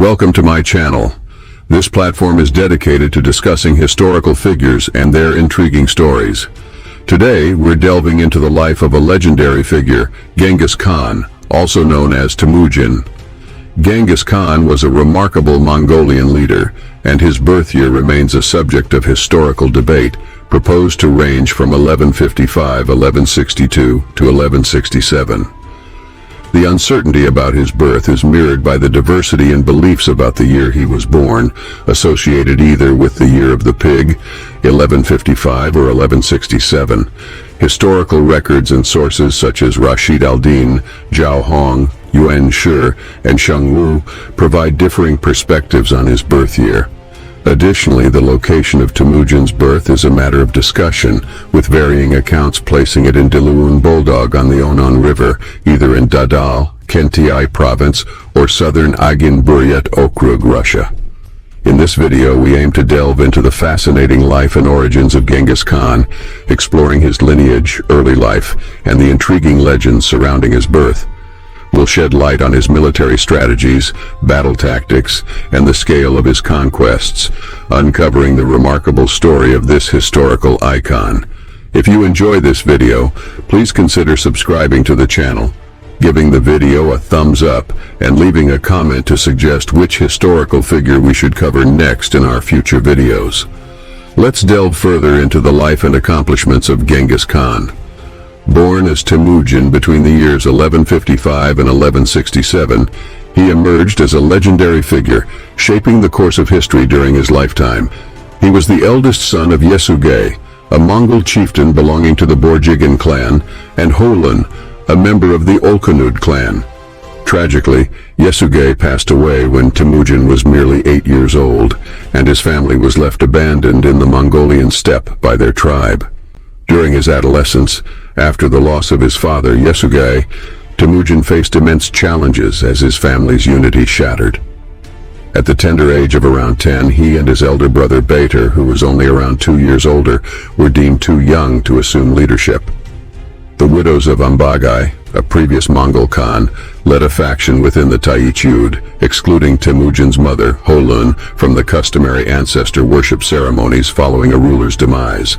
Welcome to my channel. This platform is dedicated to discussing historical figures and their intriguing stories. Today, we're delving into the life of a legendary figure, Genghis Khan, also known as Temujin. Genghis Khan was a remarkable Mongolian leader, and his birth year remains a subject of historical debate, proposed to range from 1155-1162 to 1167. The uncertainty about his birth is mirrored by the diversity in beliefs about the year he was born, associated either with the year of the pig, 1155 or 1167. Historical records and sources such as Rashid al-Din, Zhao Hong, Yuan Shi, and Sheng Wu provide differing perspectives on his birth year. Additionally, the location of Temujin's birth is a matter of discussion, with varying accounts placing it in Diluun Bulldog on the Onon River, either in Dadal, Kentiai Province, or southern Aygin Buryat Okrug, Russia. In this video, we aim to delve into the fascinating life and origins of Genghis Khan, exploring his lineage, early life, and the intriguing legends surrounding his birth. We'll shed light on his military strategies, battle tactics, and the scale of his conquests, uncovering the remarkable story of this historical icon. If you enjoy this video, please consider subscribing to the channel, giving the video a thumbs up, and leaving a comment to suggest which historical figure we should cover next in our future videos. Let's delve further into the life and accomplishments of Genghis Khan. Born as Temujin between the years 1155 and 1167, he emerged as a legendary figure, shaping the course of history during his lifetime. He was the eldest son of Yesugei, a Mongol chieftain belonging to the Borjigin clan, and Holun, a member of the Olkhanud clan. Tragically, Yesugei passed away when Temujin was merely 8 years old, and his family was left abandoned in the Mongolian steppe by their tribe. During his adolescence, after the loss of his father, Yesugei, Temujin faced immense challenges as his family's unity shattered. At the tender age of around 10, he and his elder brother Bator, who was only around 2 years older, were deemed too young to assume leadership. The widows of Ambagai, a previous Mongol Khan, led a faction within the Taichud, excluding Temujin's mother, Holun, from the customary ancestor worship ceremonies following a ruler's demise.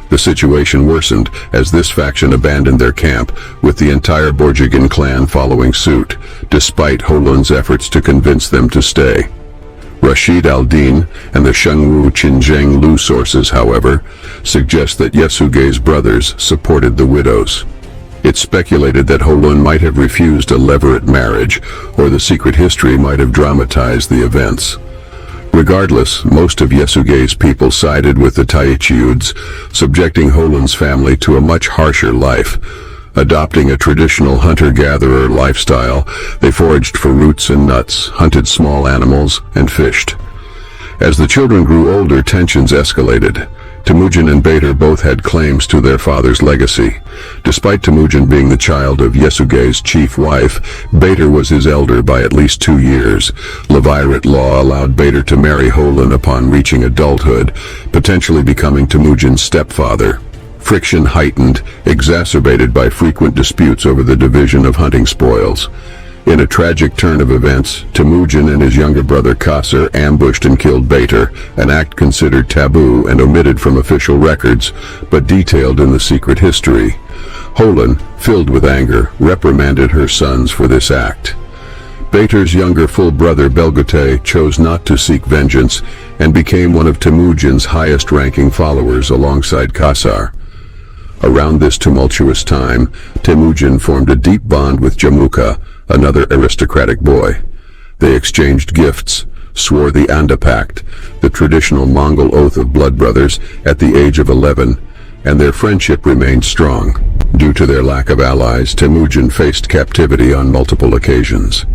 The situation worsened as this faction abandoned their camp, with the entire Borjigin clan following suit, despite Holun's efforts to convince them to stay. Rashid al-Din and the Sheng Wu Qinzheng Lu sources, however, suggest that Yesugei's brothers supported the widows. It's speculated that Holun might have refused a levirate marriage, or the secret history might have dramatized the events. Regardless, most of Yesugei's people sided with the Taichuds, subjecting Holun's family to a much harsher life. Adopting a traditional hunter-gatherer lifestyle, they foraged for roots and nuts, hunted small animals, and fished. As the children grew older, tensions escalated. Temujin and Bator both had claims to their father's legacy. Despite Temujin being the child of Yesugei's chief wife, Bator was his elder by at least 2 years. Levirate law allowed Bator to marry Holun upon reaching adulthood, potentially becoming Temujin's stepfather. Friction heightened, exacerbated by frequent disputes over the division of hunting spoils. In a tragic turn of events, Temujin and his younger brother Qasr ambushed and killed Bator, an act considered taboo and omitted from official records, but detailed in the secret history. Holun, filled with anger, reprimanded her sons for this act. Bator's younger full brother Belgotay chose not to seek vengeance and became one of Temujin's highest-ranking followers alongside Qasr. Around this tumultuous time, Temujin formed a deep bond with Jamuka, another aristocratic boy. They exchanged gifts, swore the Anda Pact, the traditional Mongol oath of blood brothers, at the age of 11, and their friendship remained strong. Due to their lack of allies, Temujin faced captivity on multiple occasions.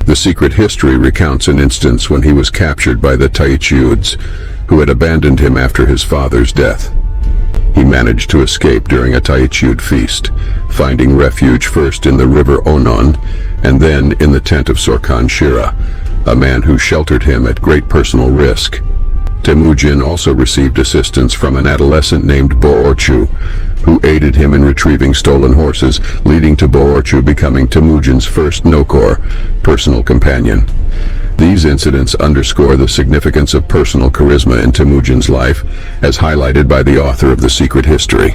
The secret history recounts an instance when he was captured by the Taichuds, who had abandoned him after his father's death. He managed to escape during a Taichud feast, finding refuge first in the river Onon, and then in the tent of Sorkhan Shira, a man who sheltered him at great personal risk. Temujin also received assistance from an adolescent named Boorchu, who aided him in retrieving stolen horses, leading to Boorchu becoming Temujin's first Nokor, personal companion. These incidents underscore the significance of personal charisma in Temujin's life, as highlighted by the author of The Secret History.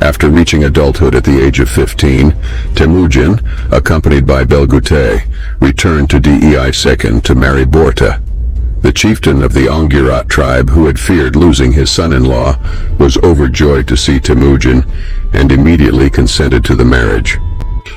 After reaching adulthood at the age of 15, Temujin, accompanied by Belgute, returned to Dei Second to marry Borta. The chieftain of the Angirat tribe, who had feared losing his son-in-law, was overjoyed to see Temujin and immediately consented to the marriage.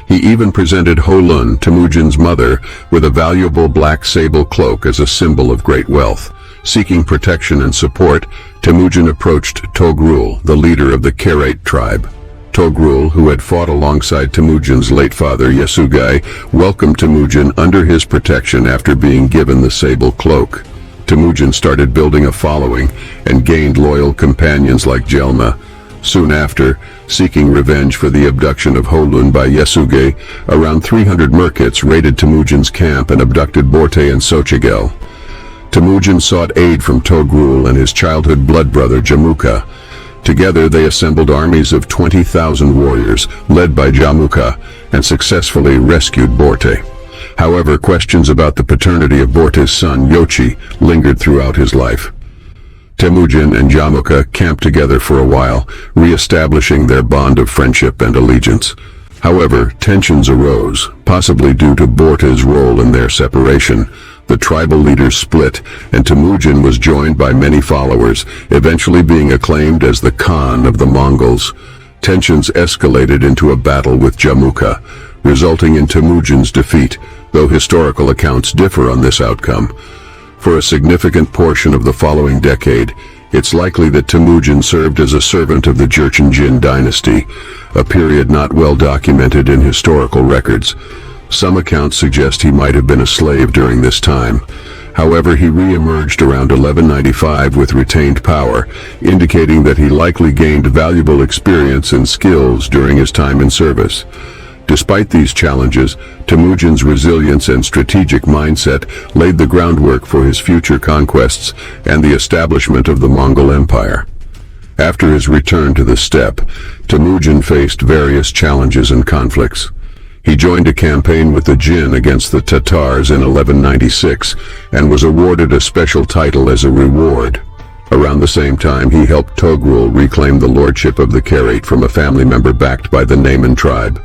He even presented Holun, Temujin's mother, with a valuable black sable cloak as a symbol of great wealth. Seeking protection and support, Temujin approached Togrul, the leader of the Kerate tribe. Togrul, who had fought alongside Temujin's late father Yasugei, welcomed Temujin under his protection after being given the sable cloak. Temujin started building a following and gained loyal companions like Jelma. Soon after, seeking revenge for the abduction of Holun by Yasugei, around 300 Merkits raided Temujin's camp and abducted Borte and Sochigel. Temujin sought aid from Togrul and his childhood blood brother Jamuka. Together they assembled armies of 20,000 warriors, led by Jamuka, and successfully rescued Borte. However, questions about the paternity of Borte's son Yochi lingered throughout his life. Temujin and Jamuka camped together for a while, re-establishing their bond of friendship and allegiance. However, tensions arose, possibly due to Borte's role in their separation. The tribal leaders split, and Temujin was joined by many followers, eventually being acclaimed as the Khan of the Mongols. Tensions escalated into a battle with Jamuka, resulting in Temujin's defeat, though historical accounts differ on this outcome. For a significant portion of the following decade, it's likely that Temujin served as a servant of the Jurchen dynasty, a period not well documented in historical records. Some accounts suggest he might have been a slave during this time. However, he re-emerged around 1195 with retained power, indicating that he likely gained valuable experience and skills during his time in service. Despite these challenges, Temujin's resilience and strategic mindset laid the groundwork for his future conquests and the establishment of the Mongol Empire. After his return to the steppe, Temujin faced various challenges and conflicts. He joined a campaign with the Jin against the Tatars in 1196 and was awarded a special title as a reward. Around the same time, he helped Togrul reclaim the lordship of the Kerate from a family member backed by the Nayman tribe.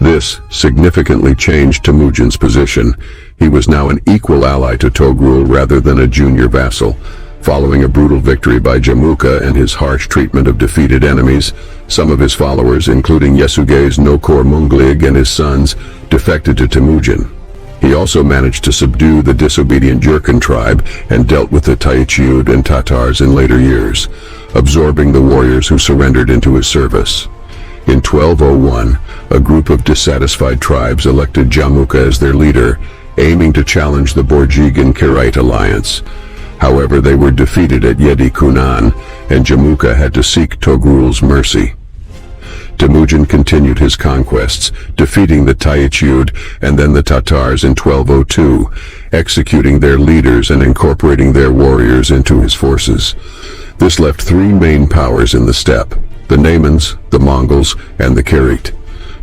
This significantly changed Temujin's position. He was now an equal ally to Togrul rather than a junior vassal. Following a brutal victory by Jamuka and his harsh treatment of defeated enemies, some of his followers, including Yasugei's Nokor Munglig and his sons, defected to Temujin. He also managed to subdue the disobedient Jurchen tribe and dealt with the Taichiud and Tatars in later years, absorbing the warriors who surrendered into his service. In 1201, a group of dissatisfied tribes elected Jamuka as their leader, aiming to challenge the Borjigan-Kerite alliance. However, they were defeated at Yedi Kunan, and Jamuka had to seek Togrul's mercy. Temujin continued his conquests, defeating the Taichiud and then the Tatars in 1202, executing their leaders and incorporating their warriors into his forces. This left three main powers in the steppe: the Naymans, the Mongols, and the Kerate.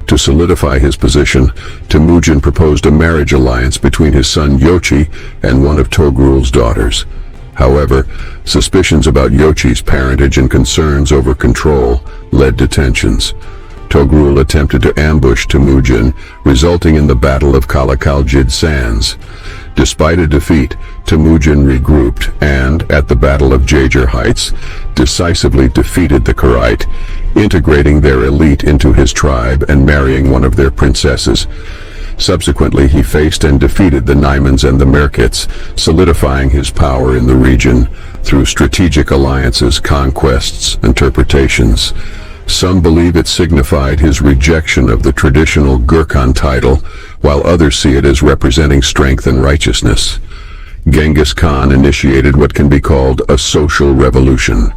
To solidify his position, Temujin proposed a marriage alliance between his son Yochi and one of Togrul's daughters. However, suspicions about Yochi's parentage and concerns over control led to tensions. Togrul attempted to ambush Temujin, resulting in the Battle of Kalakaljid Sands. Despite a defeat, Temujin regrouped and, at the Battle of Jager Heights, decisively defeated the Kerite, integrating their elite into his tribe and marrying one of their princesses. Subsequently, he faced and defeated the Naymans and the Merkits, solidifying his power in the region through strategic alliances, conquests, interpretations. Some believe it signified his rejection of the traditional Gurkhan title, while others see it as representing strength and righteousness. Genghis Khan initiated what can be called a social revolution.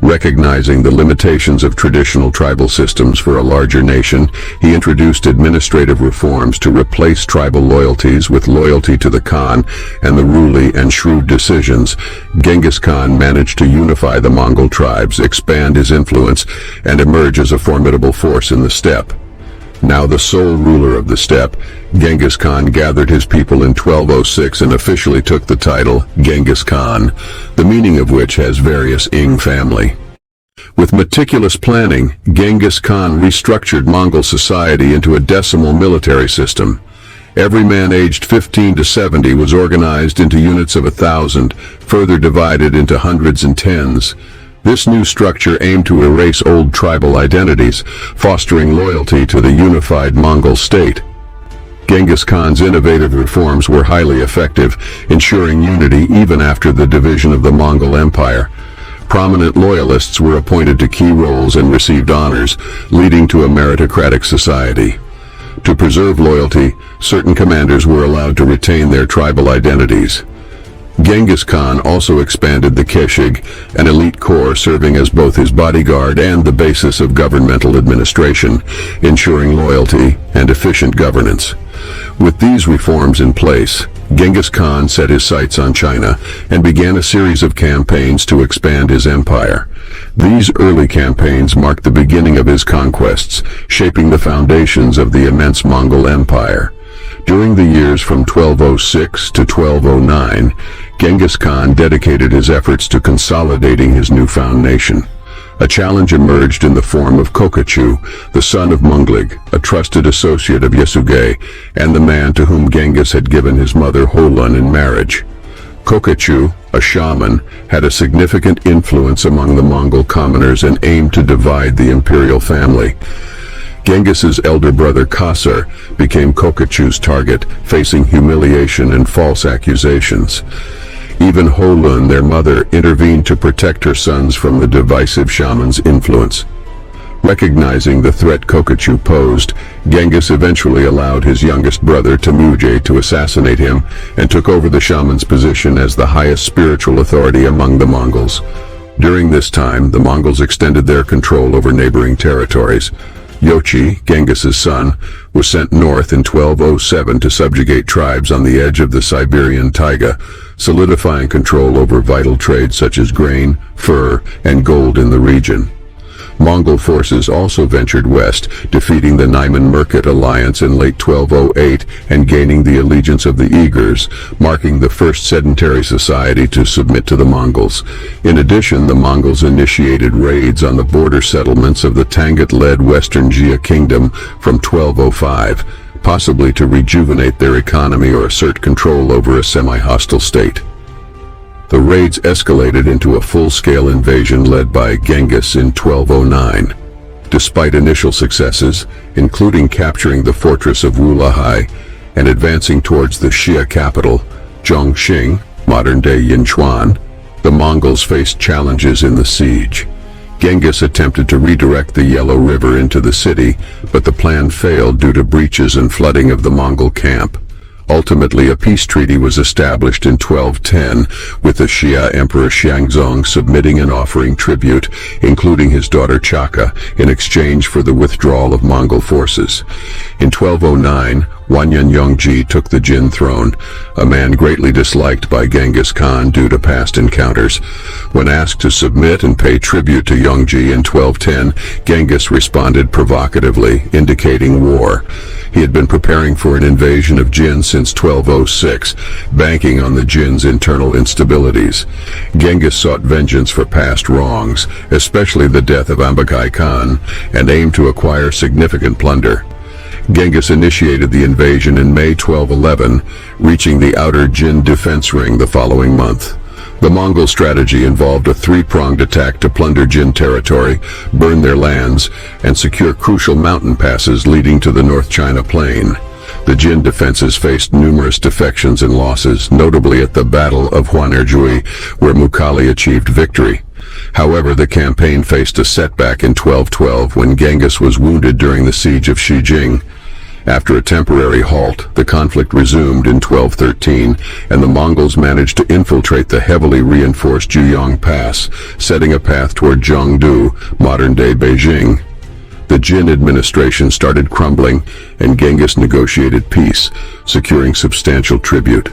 Recognizing the limitations of traditional tribal systems for a larger nation, he introduced administrative reforms to replace tribal loyalties with loyalty to the Khan and the Ruli and shrewd decisions. Genghis Khan managed to unify the Mongol tribes, expand his influence, and emerge as a formidable force in the steppe. Now the sole ruler of the steppe, Genghis Khan gathered his people in 1206 and officially took the title Genghis Khan, the meaning of which has various Ing family. With meticulous planning, Genghis Khan restructured Mongol society into a decimal military system. Every man aged 15 to 70 was organized into units of 1,000, further divided into hundreds and tens. This new structure aimed to erase old tribal identities, fostering loyalty to the unified Mongol state. Genghis Khan's innovative reforms were highly effective, ensuring unity even after the division of the Mongol Empire. Prominent loyalists were appointed to key roles and received honors, leading to a meritocratic society. To preserve loyalty, certain commanders were allowed to retain their tribal identities. Genghis Khan also expanded the Keshig, an elite corps serving as both his bodyguard and the basis of governmental administration, ensuring loyalty and efficient governance. With these reforms in place, Genghis Khan set his sights on China and began a series of campaigns to expand his empire. These early campaigns marked the beginning of his conquests, shaping the foundations of the immense Mongol Empire. During the years from 1206 to 1209, Genghis Khan dedicated his efforts to consolidating his newfound nation. A challenge emerged in the form of Kokachu, the son of Munglig, a trusted associate of Yesugei, and the man to whom Genghis had given his mother Holun in marriage. Kokachu, a shaman, had a significant influence among the Mongol commoners and aimed to divide the imperial family. Genghis's elder brother Kasar became Kokachu's target, facing humiliation and false accusations. Even Holun, their mother, intervened to protect her sons from the divisive shaman's influence. Recognizing the threat Kokachu posed, Genghis eventually allowed his youngest brother Temujin to assassinate him and took over the shaman's position as the highest spiritual authority among the Mongols. During this time, the Mongols extended their control over neighboring territories. Yochi, Genghis's son, was sent north in 1207 to subjugate tribes on the edge of the Siberian taiga, solidifying control over vital trades such as grain, fur, and gold in the region. Mongol forces also ventured west, defeating the Naiman-Merkit alliance in late 1208 and gaining the allegiance of the Uyghurs, marking the first sedentary society to submit to the Mongols. In addition, the Mongols initiated raids on the border settlements of the Tangut-led Western Jia Kingdom from 1205, possibly to rejuvenate their economy or assert control over a semi-hostile state. The raids escalated into a full-scale invasion led by Genghis in 1209. Despite initial successes, including capturing the fortress of Wulahai and advancing towards the Xia capital, Zhongxing, modern-day Yinchuan, the Mongols faced challenges in the siege. Genghis attempted to redirect the Yellow River into the city, but the plan failed due to breaches and flooding of the Mongol camp. Ultimately, a peace treaty was established in 1210, with the Xia Emperor Xianzong submitting and offering tribute, including his daughter Chaka, in exchange for the withdrawal of Mongol forces. In 1209, Wanyan Yongji took the Jin throne, a man greatly disliked by Genghis Khan due to past encounters. When asked to submit and pay tribute to Yongji in 1210, Genghis responded provocatively, indicating war. He had been preparing for an invasion of Jin since 1206, banking on the Jin's internal instabilities. Genghis sought vengeance for past wrongs, especially the death of Ambakai Khan, and aimed to acquire significant plunder. Genghis initiated the invasion in May 1211, reaching the outer Jin defense ring the following month. The Mongol strategy involved a three-pronged attack to plunder Jin territory, burn their lands, and secure crucial mountain passes leading to the North China Plain. The Jin defenses faced numerous defections and losses, notably at the Battle of Huanerjui, where Mukhali achieved victory. However, the campaign faced a setback in 1212 when Genghis was wounded during the siege of Shijing. After a temporary halt, the conflict resumed in 1213, and the Mongols managed to infiltrate the heavily reinforced Juyong Pass, setting a path toward Zhengdu, modern-day Beijing. The Jin administration started crumbling, and Genghis negotiated peace, securing substantial tribute.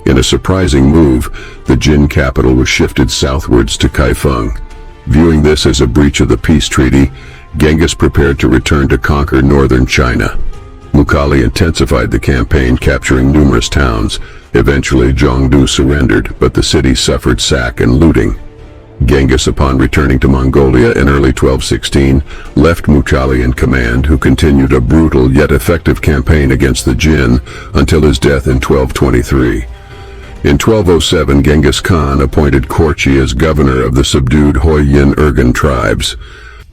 In a surprising move, the Jin capital was shifted southwards to Kaifeng. Viewing this as a breach of the peace treaty, Genghis prepared to return to conquer northern China. Mughal intensified the campaign, capturing numerous towns. Eventually, Zhongdu surrendered, but the city suffered sack and looting. Genghis, upon returning to Mongolia in early 1216, left Mughal in command, who continued a brutal yet effective campaign against the Jin until his death in 1223. In 1207, Genghis Khan appointed Korchi as governor of the subdued Hoyin-Urgan tribes.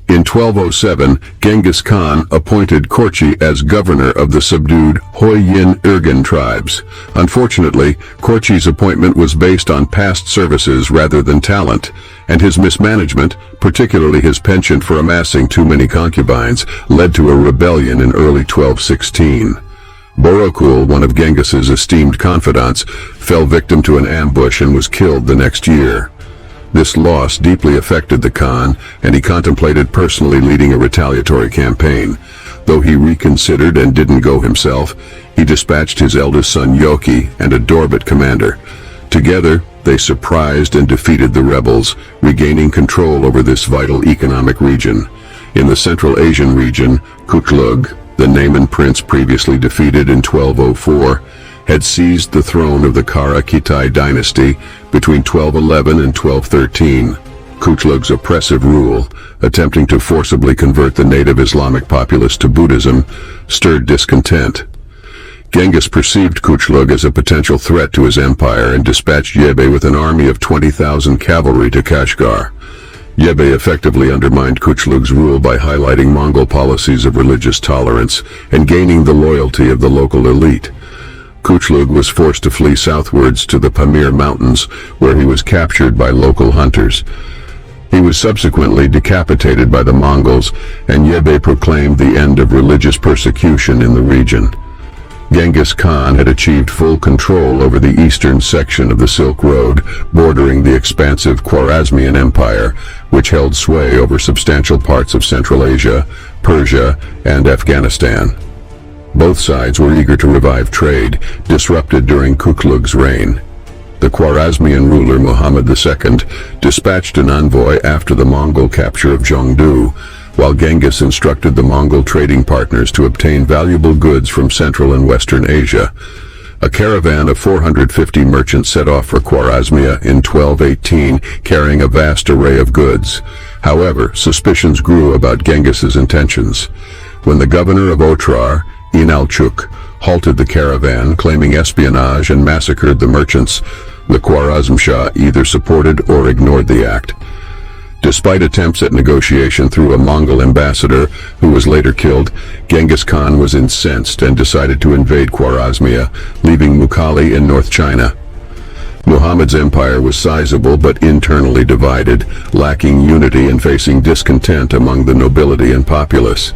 In 1207, Genghis Khan appointed Korchi as governor of the subdued Hoyin-Urgan tribes. Unfortunately, Korchi's appointment was based on past services rather than talent, and his mismanagement, particularly his penchant for amassing too many concubines, led to a rebellion in early 1216. Borokul, one of Genghis's esteemed confidants, fell victim to an ambush and was killed the next year. This loss deeply affected the Khan, and he contemplated personally leading a retaliatory campaign. Though he reconsidered and didn't go himself, he dispatched his eldest son Yoki and a Dorbat commander. Together, they surprised and defeated the rebels, regaining control over this vital economic region. In the Central Asian region, Kutlug, the Nayman prince previously defeated in 1204, had seized the throne of the Kara Kitai dynasty between 1211 and 1213. Kutlug's oppressive rule, attempting to forcibly convert the native Islamic populace to Buddhism, stirred discontent. Genghis perceived Kutlug as a potential threat to his empire and dispatched Yebe with an army of 20,000 cavalry to Kashgar. Yebe effectively undermined Kutlug's rule by highlighting Mongol policies of religious tolerance and gaining the loyalty of the local elite. Kutlug was forced to flee southwards to the Pamir Mountains, where he was captured by local hunters. He was subsequently decapitated by the Mongols, and Yebe proclaimed the end of religious persecution in the region. Genghis Khan had achieved full control over the eastern section of the Silk Road, bordering the expansive Khwarezmian Empire, which held sway over substantial parts of Central Asia, Persia, and Afghanistan. Both sides were eager to revive trade, disrupted during Kutlug's reign. The Khwarezmian ruler Muhammad II dispatched an envoy after the Mongol capture of Zhongdu, while Genghis instructed the Mongol trading partners to obtain valuable goods from Central and Western Asia. A caravan of 450 merchants set off for Khwarezmia in 1218, carrying a vast array of goods. However, suspicions grew about Genghis's intentions. When the governor of Otrar, Inalchuk, halted the caravan, claiming espionage, and massacred the merchants, the Khwarezm Shah either supported or ignored the act. Despite attempts at negotiation through a Mongol ambassador, who was later killed, Genghis Khan was incensed and decided to invade Khwarezmia, leaving Mughal in North China. Muhammad's empire was sizable but internally divided, lacking unity and facing discontent among the nobility and populace.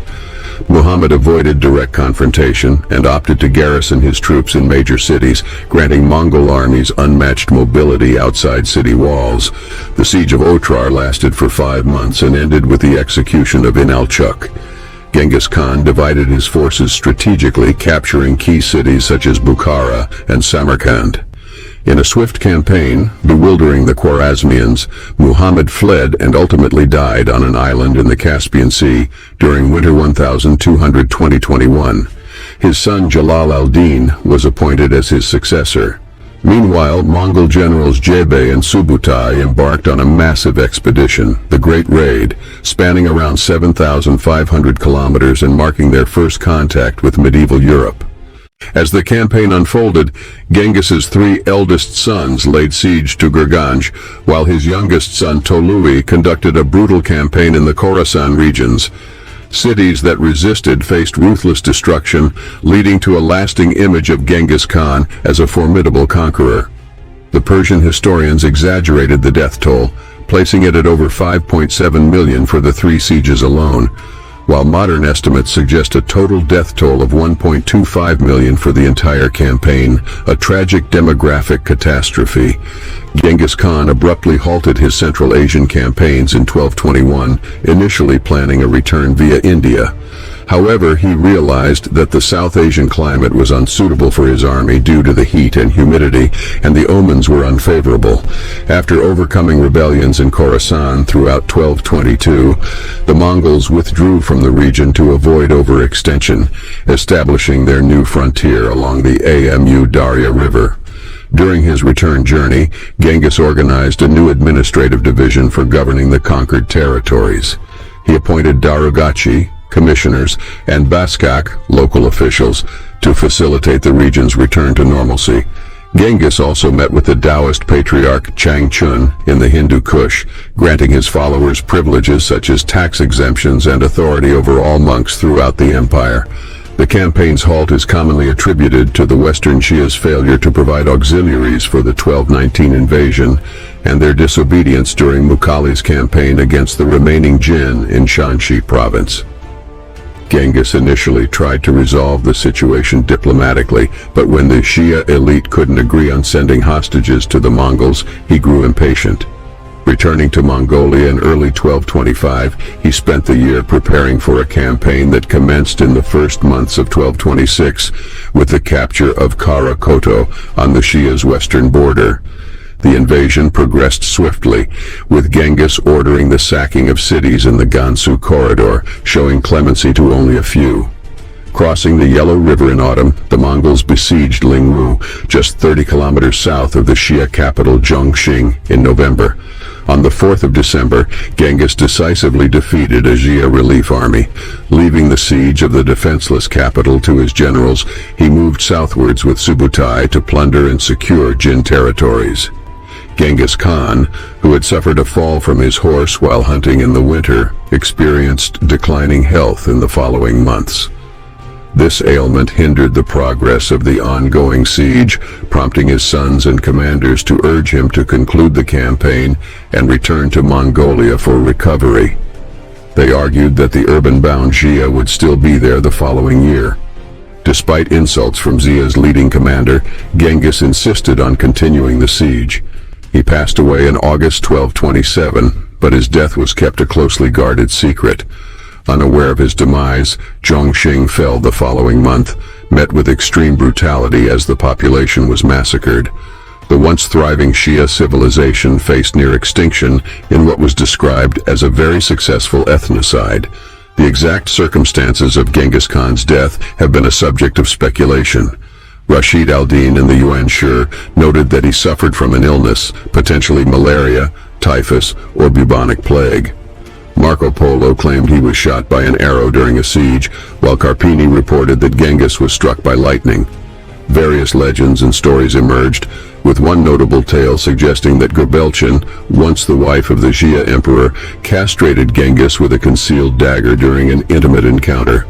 Muhammad avoided direct confrontation and opted to garrison his troops in major cities, granting Mongol armies unmatched mobility outside city walls. The siege of Otrar lasted for 5 months and ended with the execution of Inalchuk. Genghis Khan divided his forces strategically, capturing key cities such as Bukhara and Samarkand. In a swift campaign, bewildering the Khwarezmians, Muhammad fled and ultimately died on an island in the Caspian Sea during winter 1220-21. His son Jalal al-Din was appointed as his successor. Meanwhile, Mongol generals Jebe and Subutai embarked on a massive expedition, the Great Raid, spanning around 7,500 kilometers and marking their first contact with medieval Europe. As the campaign unfolded, Genghis's 3 eldest sons laid siege to Gurganj, while his youngest son Tolui conducted a brutal campaign in the Khorasan regions. Cities that resisted faced ruthless destruction, leading to a lasting image of Genghis Khan as a formidable conqueror. The Persian historians exaggerated the death toll, placing it at over 5.7 million for the 3 sieges alone, while modern estimates suggest a total death toll of 1.25 million for the entire campaign, a tragic demographic catastrophe. Genghis Khan abruptly halted his Central Asian campaigns in 1221, initially planning a return via India. However, he realized that the South Asian climate was unsuitable for his army due to the heat and humidity, and the omens were unfavorable. After overcoming rebellions in Khorasan throughout 1222, the Mongols withdrew from the region to avoid overextension, establishing their new frontier along the Amu Darya River. During his return journey, Genghis organized a new administrative division for governing the conquered territories. He appointed Darughachi, commissioners, and Baskak, local officials, to facilitate the region's return to normalcy. Genghis also met with the Taoist patriarch Changchun in the Hindu Kush, granting his followers privileges such as tax exemptions and authority over all monks throughout the empire. The campaign's halt is commonly attributed to the Western Shia's failure to provide auxiliaries for the 1219 invasion and their disobedience during Mukhali's campaign against the remaining Jin in Shanxi province. Genghis initially tried to resolve the situation diplomatically, but when the Shia elite couldn't agree on sending hostages to the Mongols, he grew impatient. Returning to Mongolia in early 1225, he spent the year preparing for a campaign that commenced in the first months of 1226 with the capture of Karakoto on the Shia's western border. The invasion progressed swiftly, with Genghis ordering the sacking of cities in the Gansu corridor, showing clemency to only a few. Crossing the Yellow River in autumn, the Mongols besieged Lingwu, just 30 kilometers south of the Shia capital Zhongxing, in November. On the 4th of December, Genghis decisively defeated a Xia relief army. Leaving the siege of the defenseless capital to his generals, he moved southwards with Subutai to plunder and secure Jin territories. Genghis Khan, who had suffered a fall from his horse while hunting in the winter, experienced declining health in the following months. This ailment hindered the progress of the ongoing siege, prompting his sons and commanders to urge him to conclude the campaign and return to Mongolia for recovery. They argued that the urban-bound Xia would still be there the following year. Despite insults from Xia's leading commander, Genghis insisted on continuing the siege. He passed away in August 1227, but his death was kept a closely guarded secret. Unaware of his demise, Zhongxing fell the following month, met with extreme brutality as the population was massacred. The once thriving Shia civilization faced near extinction in what was described as a very successful ethnocide. The exact circumstances of Genghis Khan's death have been a subject of speculation. Rashid al-Din in the Yuan Shur noted that he suffered from an illness, potentially malaria, typhus, or bubonic plague. Marco Polo claimed he was shot by an arrow during a siege, while Carpini reported that Genghis was struck by lightning. Various legends and stories emerged, with one notable tale suggesting that Göbelchen, once the wife of the Xia emperor, castrated Genghis with a concealed dagger during an intimate encounter.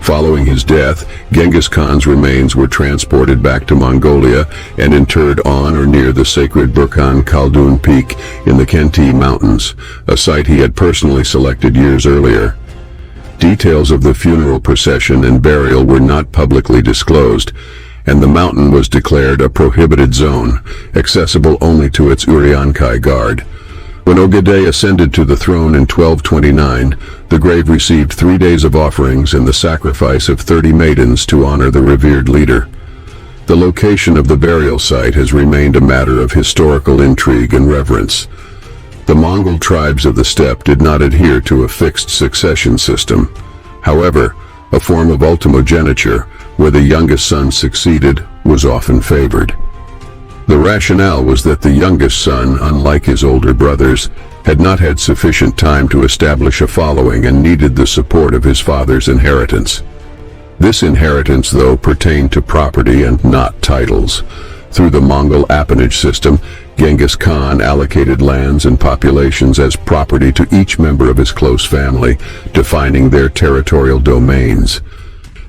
Following his death, Genghis Khan's remains were transported back to Mongolia and interred on or near the sacred Burkhan Khaldun Peak in the Khenti Mountains, a site he had personally selected years earlier. Details of the funeral procession and burial were not publicly disclosed, and the mountain was declared a prohibited zone, accessible only to its Uriankai guard. When Ogedei ascended to the throne in 1229, the grave received 3 days of offerings and the sacrifice of 30 maidens to honor the revered leader. The location of the burial site has remained a matter of historical intrigue and reverence. The Mongol tribes of the steppe did not adhere to a fixed succession system. However, a form of ultimogeniture, where the youngest son succeeded, was often favored. The rationale was that the youngest son, unlike his older brothers, had not had sufficient time to establish a following and needed the support of his father's inheritance. This inheritance, though, pertained to property and not titles. Through the Mongol appanage system, Genghis Khan allocated lands and populations as property to each member of his close family, defining their territorial domains.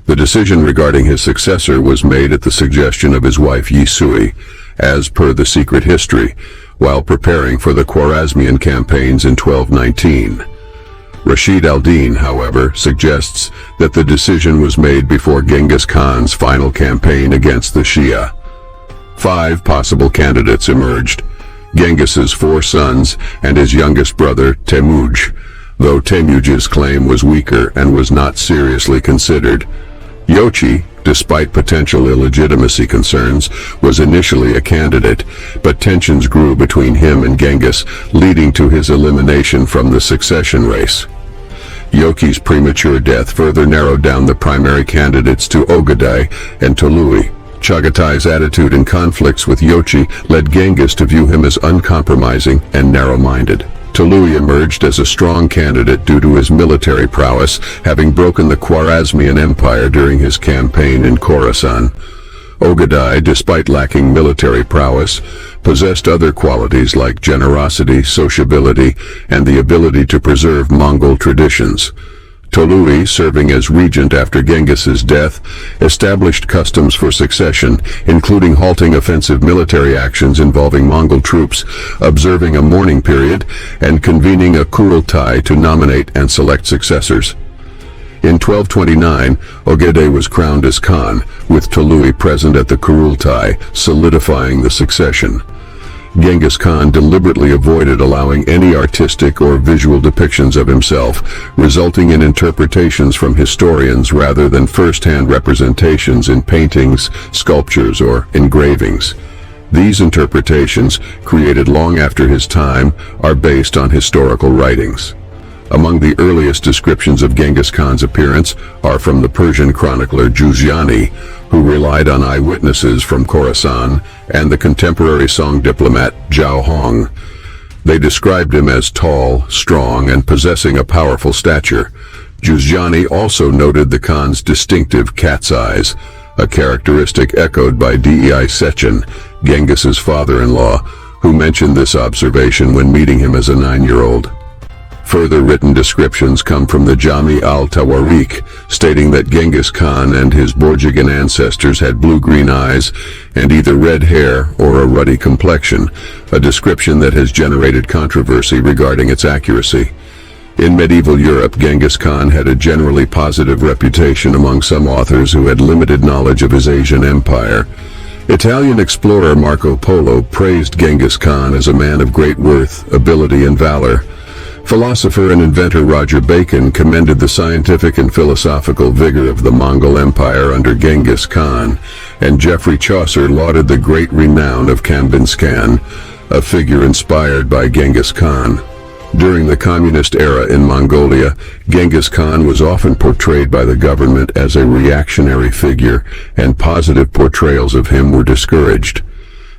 The decision regarding his successor was made at the suggestion of his wife Yisui, as per the secret history, while preparing for the Khwarezmian campaigns in 1219. Rashid al-Din, however, suggests that the decision was made before Genghis Khan's final campaign against the Shia. 5 possible candidates emerged: Genghis's 4 sons and his youngest brother Temüj, though Temujin's claim was weaker and was not seriously considered. Yochi, despite potential illegitimacy concerns, was initially a candidate, but tensions grew between him and Genghis, leading to his elimination from the succession race. Yochi's premature death further narrowed down the primary candidates to Ogadai and Tolui. Chaghatai's attitude and conflicts with Yochi led Genghis to view him as uncompromising and narrow-minded. Tolui emerged as a strong candidate due to his military prowess, having broken the Khwarezmian Empire during his campaign in Khorasan. Ogadai, despite lacking military prowess, possessed other qualities like generosity, sociability, and the ability to preserve Mongol traditions. Tolui, serving as regent after Genghis's death, established customs for succession, including halting offensive military actions involving Mongol troops, observing a mourning period, and convening a Kurultai to nominate and select successors. In 1229, Ogadai was crowned as Khan, with Tolui present at the Kurultai, solidifying the succession. Genghis Khan deliberately avoided allowing any artistic or visual depictions of himself, resulting in interpretations from historians rather than first-hand representations in paintings, sculptures, or engravings. These interpretations, created long after his time, are based on historical writings. Among the earliest descriptions of Genghis Khan's appearance are from the Persian chronicler Juzjani, who relied on eyewitnesses from Khorasan, and the contemporary Song diplomat Zhao Hong. They described him as tall, strong, and possessing a powerful stature. Juzjani also noted the Khan's distinctive cat's eyes, a characteristic echoed by Dei Sechin, Genghis's father-in-law, who mentioned this observation when meeting him as a 9-year-old. Further written descriptions come from the Jami al-Tawarikh, stating that Genghis Khan and his Borjigin ancestors had blue-green eyes and either red hair or a ruddy complexion, a description that has generated controversy regarding its accuracy. In medieval Europe, Genghis Khan had a generally positive reputation among some authors who had limited knowledge of his Asian empire. Italian explorer Marco Polo praised Genghis Khan as a man of great worth, ability, and valor. Philosopher and inventor Roger Bacon commended the scientific and philosophical vigor of the Mongol Empire under Genghis Khan, and Geoffrey Chaucer lauded the great renown of Genghis Khan, a figure inspired by Genghis Khan. During the communist era in Mongolia, Genghis Khan was often portrayed by the government as a reactionary figure, and positive portrayals of him were discouraged.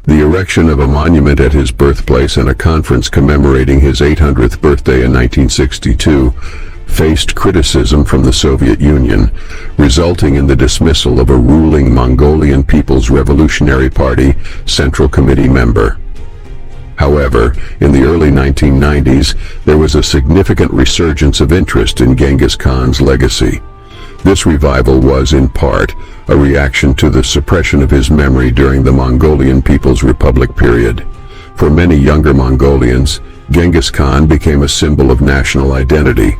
The erection of a monument at his birthplace and a conference commemorating his 800th birthday in 1962 faced criticism from the Soviet Union, resulting in the dismissal of a ruling Mongolian People's Revolutionary Party Central Committee member. However, in the early 1990s, there was a significant resurgence of interest in Genghis Khan's legacy. This revival was, in part, a reaction to the suppression of his memory during the Mongolian People's Republic period. For many younger Mongolians, Genghis Khan became a symbol of national identity.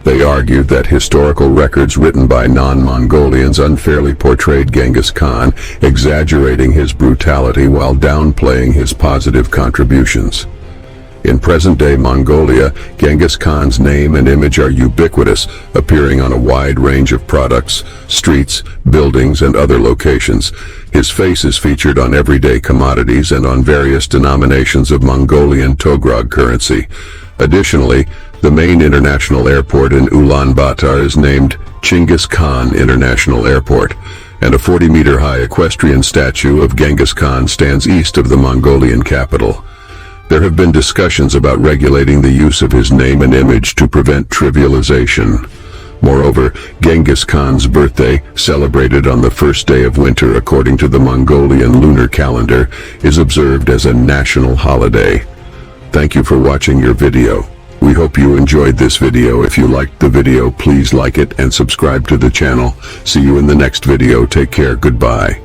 They argued that historical records written by non-Mongolians unfairly portrayed Genghis Khan, exaggerating his brutality while downplaying his positive contributions. In present-day Mongolia, Genghis Khan's name and image are ubiquitous, appearing on a wide range of products, streets, buildings, and other locations. His face is featured on everyday commodities and on various denominations of Mongolian Togrog currency. Additionally, the main international airport in Ulaanbaatar is named Genghis Khan International Airport, and a 40-meter-high equestrian statue of Genghis Khan stands east of the Mongolian capital. There have been discussions about regulating the use of his name and image to prevent trivialization. Moreover, Genghis Khan's birthday, celebrated on the first day of winter according to the Mongolian lunar calendar, is observed as a national holiday. Thank you for watching your video. We hope you enjoyed this video. If you liked the video, please like it and subscribe to the channel. See you in the next video. Take care. Goodbye.